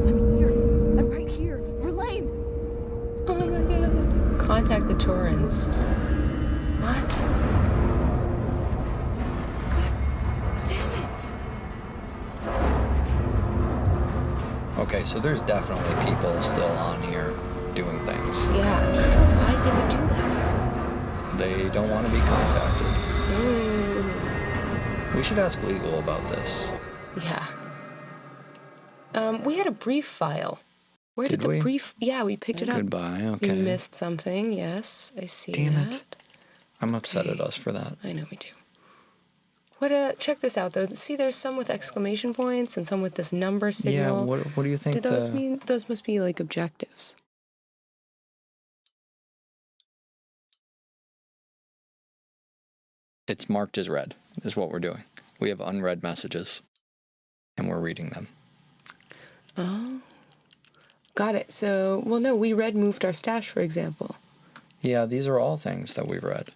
I'm here. I'm right here. Verlaine! Oh my god. Contact the Torrens. What? Damn it! Okay, so there's definitely people still on here doing things. Yeah. Why did we do that? They don't want to be contacted. Mm. We should ask legal about this. Yeah. We had a brief file. Where did Did the we? brief... Yeah, we picked it up. Goodbye, okay. We missed something. Yes, I see Damn that. it. I'm upset at us for that. I know, me too. What, check this out, though. See, there's some with exclamation points and some with this number signal. Yeah, what do you think? Do those mean... Those must be, like, objectives. It's marked as read, is what we're doing. We have unread messages, and we're reading them. Oh. Got it. So, well, no, we moved our stash, for example. Yeah, these are all things that we've read,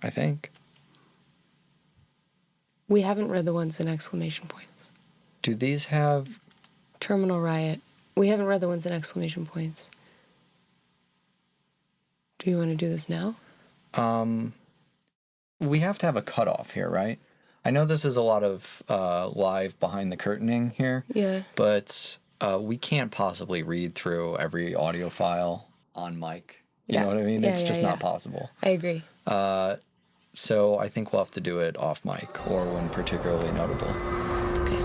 I think. We haven't read the ones in exclamation points. Do these have... Terminal riot. We haven't read the ones in exclamation points. Do you want to do this now? We have to have a cutoff here, right? I know this is a lot of live behind the curtaining here. Yeah. But we can't possibly read through every audio file on mic. You know what I mean? Yeah, It's just not possible. I agree. So I think we'll have to do it off mic or when particularly notable. Okay.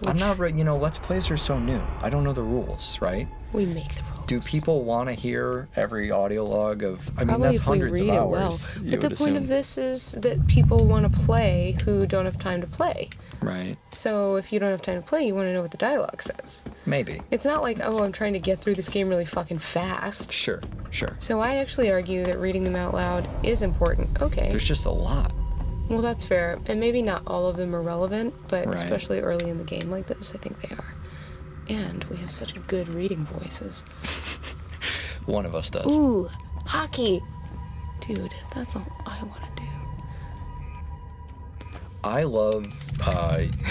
I'm not right. You know, Let's Plays are so new. I don't know the rules, right? We make the rules. Do people want to hear every audio log of... I mean, Probably that's if we hundreds of read it hours, well. you But the would point of assume. this is that people want to play who don't have time to play. Right. So if you don't have time to play, you want to know what the dialogue says. Maybe. It's not like, oh, I'm trying to get through this game really fucking fast. Sure. So I actually argue that reading them out loud is important. Okay. There's just a lot. Well, that's fair. And maybe not all of them are relevant, but Right. especially early in the game like this, I think they are. And we have such good reading voices. One of us does. Ooh, hockey. Dude, that's all I want to do. I love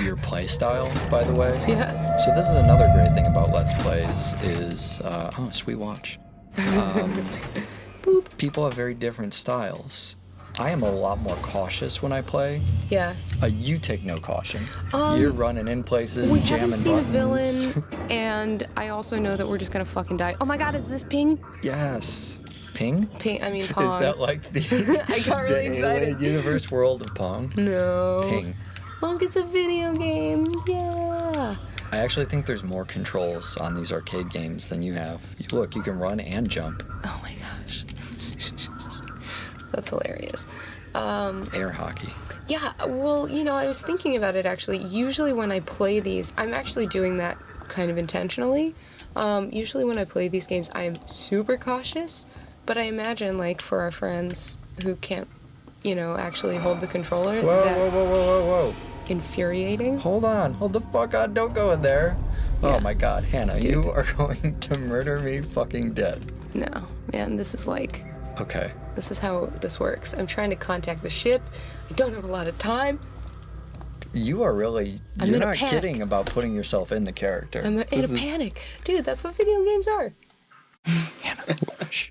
your play style, by the way. Yeah. So this is another great thing about Let's Plays is... oh, sweet watch. People have very different styles. I am a lot more cautious when I play. Yeah. You take no caution. You're running in places, We jamming haven't seen buttons. a villain, and I also know that we're just gonna fucking die. Oh my god, is this Ping? Yes. Ping? Ping, I mean Pong. Is that like the, I got really the excited. Alien universe world of Pong? No. Ping. Look, it's a video game. Yeah. I actually think there's more controls on these arcade games than you have. Look, you can run and jump. Oh my gosh. That's hilarious. Air hockey. Yeah, well, you know, I was thinking about it actually. Usually when I play these, I'm actually doing that kind of intentionally. Usually when I play these games, I am super cautious, but I imagine, like, for our friends who can't, you know, actually hold the controller, that's Whoa. infuriating. Hold on. Hold the fuck on. Don't go in there. Yeah. Oh my god, Hannah, Dude. you are going to murder me fucking dead. No, man, this is like, Okay. this is how this works. I'm trying to contact the ship. I don't have a lot of time. You are really, I'm you're in a not panic. kidding about putting yourself in the character. I'm in a panic. Dude, that's what video games are. Hannah, shh.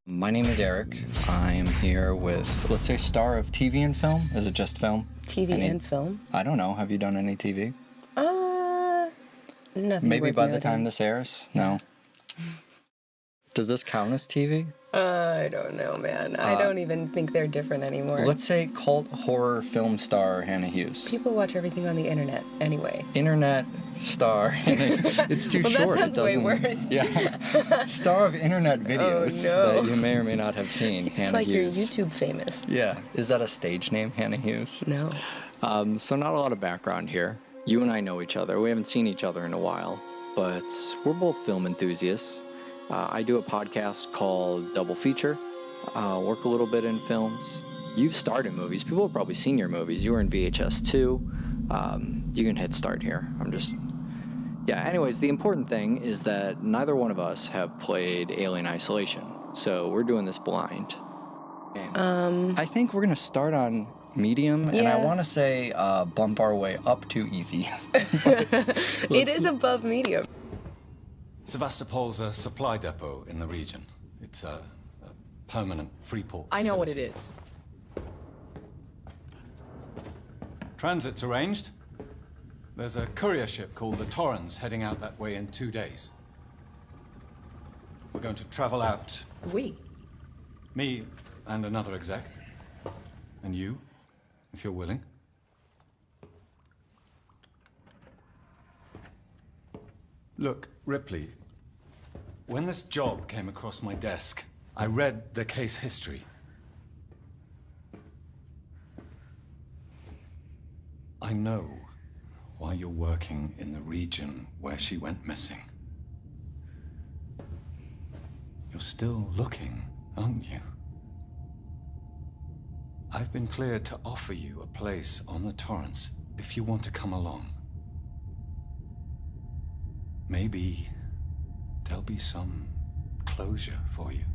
My name is Eric. I'm here with, let's say, star of TV and film. Is it just film? TV and film? I don't know. Have you done any TV? Nothing. Maybe worth by the noting. time this airs? No. Does this count as TV? I don't know, man. I don't even think they're different anymore. Let's say cult horror film star Hannah Hughes. People watch everything on the internet anyway. Internet star. It's too Well, that short. sounds it way doesn't. worse. Yeah. Star of internet videos no. that you may or may not have seen. It's Hannah like Hughes. you're YouTube famous. Yeah. Is that a stage name, Hannah Hughes? No. So not a lot of background here. You and I know each other. We haven't seen each other in a while, but we're both film enthusiasts. I do a podcast called Double Feature. Work a little bit in films. You've starred in movies. People have probably seen your movies. You were in VHS2. You can hit start here. Yeah, anyways, the important thing is that neither one of us have played Alien Isolation. So we're doing this blind. I think we're going to start on medium, and I want to say bump our way up to easy. It is above medium. Sevastopol's a supply depot in the region. It's a permanent free port I know what it facility. is. Transit's arranged. There's a courier ship called the Torrens heading out that way in 2 days. We're going to travel out. We? Me and another exec. And you, if you're willing. Look, Ripley, when this job came across my desk, I read the case history. I know why you're working in the region where she went missing. You're still looking, aren't you? I've been cleared to offer you a place on the Torrens if you want to come along. Maybe there'll be some closure for you.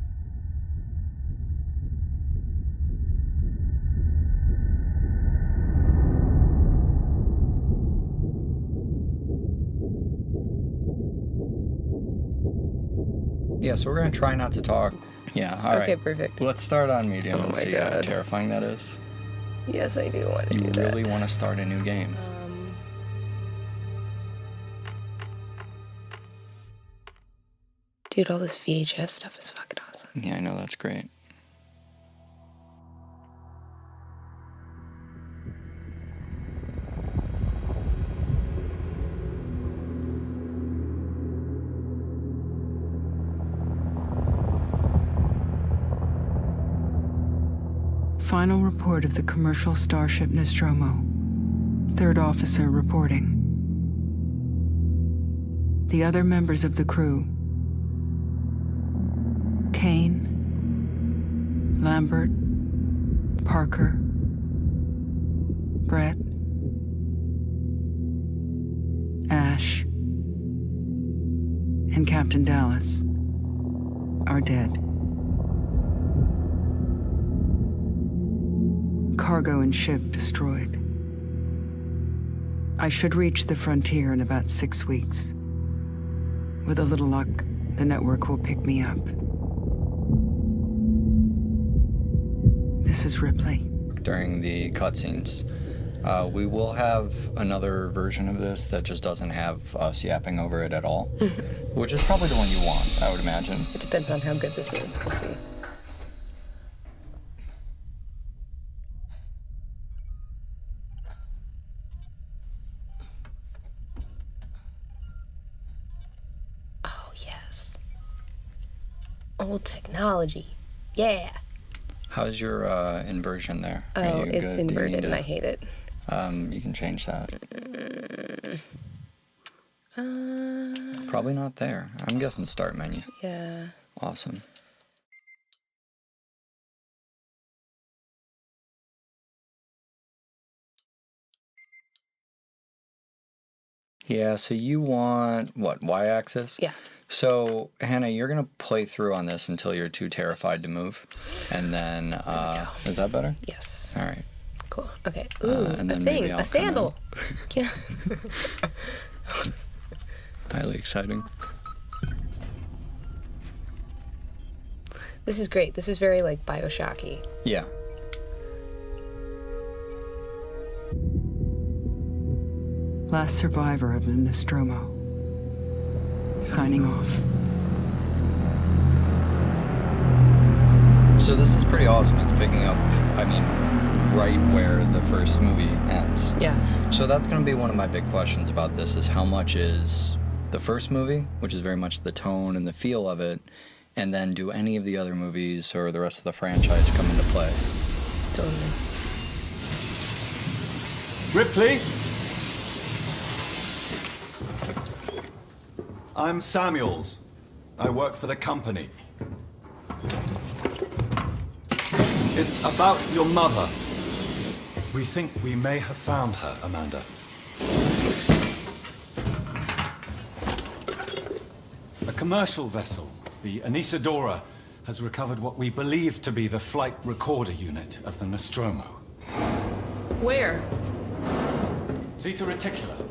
Yeah, so we're going to try not to talk. Yeah, all right. Okay, perfect. Let's start on medium and my see how God. terrifying that is. Yes, I do want to You do that. really want to start a new game. Dude, all this VHS stuff is fucking awesome. Yeah, I know, that's great. Final report of the commercial starship Nostromo. Third officer reporting. The other members of the crew: Kane, Lambert, Parker, Brett, Ash, and Captain Dallas are dead. Cargo and ship destroyed. I should reach the frontier in about 6 weeks. With a little luck, the network will pick me up. This is Ripley. During the cutscenes, we will have another version of this that just doesn't have us yapping over it at all, which is probably the one you want, I would imagine. It depends on how good this is. We'll see. Oh, old technology. Yeah. How's your inversion there? Oh, it's inverted and I hate it. You can change that. Probably not there. I'm guessing start menu. Yeah. Awesome. Yeah, so you want, what, y-axis? Yeah. So, Hannah, you're going to play through on this until you're too terrified to move. And then, is that better? Yes. All right. Cool. Okay. Ooh, and a then thing. maybe I'll A sandal. Yeah. Highly exciting. This is great. This is very, like, Bioshocky. Yeah. Last survivor of the Nostromo. Signing off. So this is pretty awesome. It's picking up, I mean, right where the first movie ends. Yeah. So that's going to be one of my big questions about this is how much is the first movie, which is very much the tone and the feel of it, and then do any of the other movies or the rest of the franchise come into play? Totally. Ripley? I'm Samuels. I work for the company. It's about your mother. We think we may have found her, Amanda. A commercial vessel, the Anisadora, has recovered what we believe to be the flight recorder unit of the Nostromo. Where? Zeta Reticula.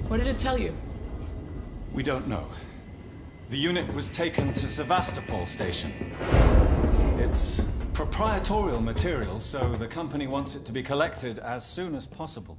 What did it tell you? We don't know. The unit was taken to Sevastopol station. It's proprietorial material, so the company wants it to be collected as soon as possible.